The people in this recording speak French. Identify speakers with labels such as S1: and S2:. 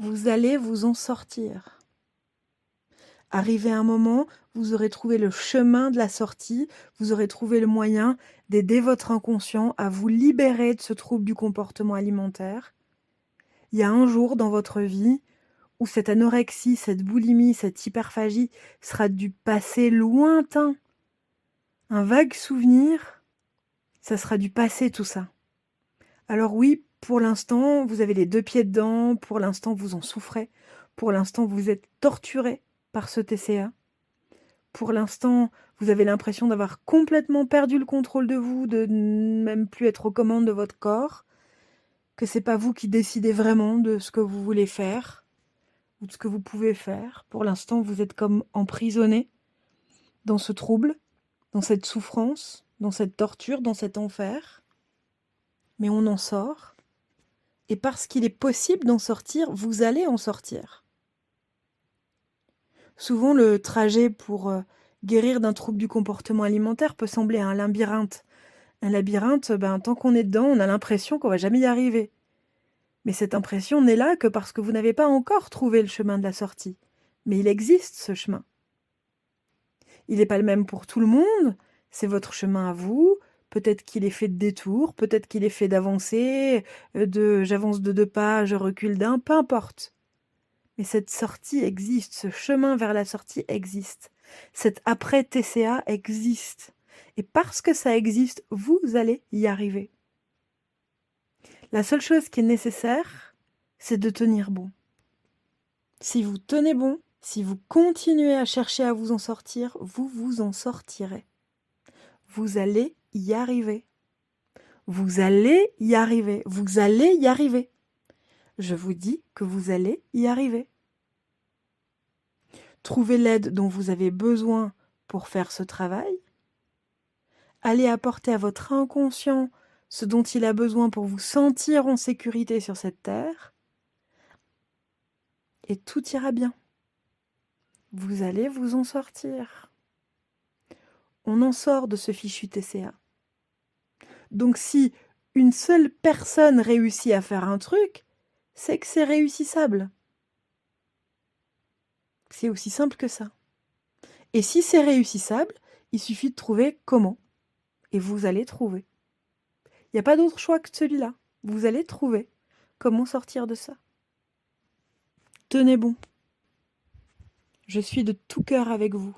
S1: Vous allez vous en sortir. Arrivé un moment, vous aurez trouvé le chemin de la sortie, vous aurez trouvé le moyen d'aider votre inconscient à vous libérer de ce trouble du comportement alimentaire. Il y a un jour dans votre vie où cette anorexie, cette boulimie, cette hyperphagie sera du passé lointain. Un vague souvenir, ça sera du passé tout ça. Alors oui, pour l'instant, vous avez les 2 pieds dedans, pour l'instant vous en souffrez, pour l'instant vous êtes torturé par ce TCA. Pour l'instant, vous avez l'impression d'avoir complètement perdu le contrôle de vous, de même plus être aux commandes de votre corps, que c'est pas vous qui décidez vraiment de ce que vous voulez faire ou de ce que vous pouvez faire. Pour l'instant, vous êtes comme emprisonné dans ce trouble, dans cette souffrance, dans cette torture, dans cet enfer. Mais on en sort. Et parce qu'il est possible d'en sortir, vous allez en sortir. Souvent, le trajet pour guérir d'un trouble du comportement alimentaire peut sembler un labyrinthe. Un labyrinthe, tant qu'on est dedans, on a l'impression qu'on va jamais y arriver. Mais cette impression n'est là que parce que vous n'avez pas encore trouvé le chemin de la sortie. Mais il existe ce chemin. Il n'est pas le même pour tout le monde, c'est votre chemin à vous. Peut-être qu'il est fait de détours, peut-être qu'il est fait d'avancées, j'avance de 2 pas, je recule d'1, peu importe. Mais cette sortie existe, ce chemin vers la sortie existe. Cet après-TCA existe. Et parce que ça existe, vous allez y arriver. La seule chose qui est nécessaire, c'est de tenir bon. Si vous tenez bon, si vous continuez à chercher à vous en sortir, vous vous en sortirez. Vous allez y arriver. Vous allez y arriver. Vous allez y arriver. Je vous dis que vous allez y arriver. Trouvez l'aide dont vous avez besoin pour faire ce travail. Allez apporter à votre inconscient ce dont il a besoin pour vous sentir en sécurité sur cette terre. Et tout ira bien. Vous allez vous en sortir. On en sort de ce fichu TCA. Donc si une seule personne réussit à faire un truc, c'est que c'est réussissable. C'est aussi simple que ça. Et si c'est réussissable, il suffit de trouver comment. Et vous allez trouver. Il n'y a pas d'autre choix que celui-là. Vous allez trouver comment sortir de ça. Tenez bon. Je suis de tout cœur avec vous.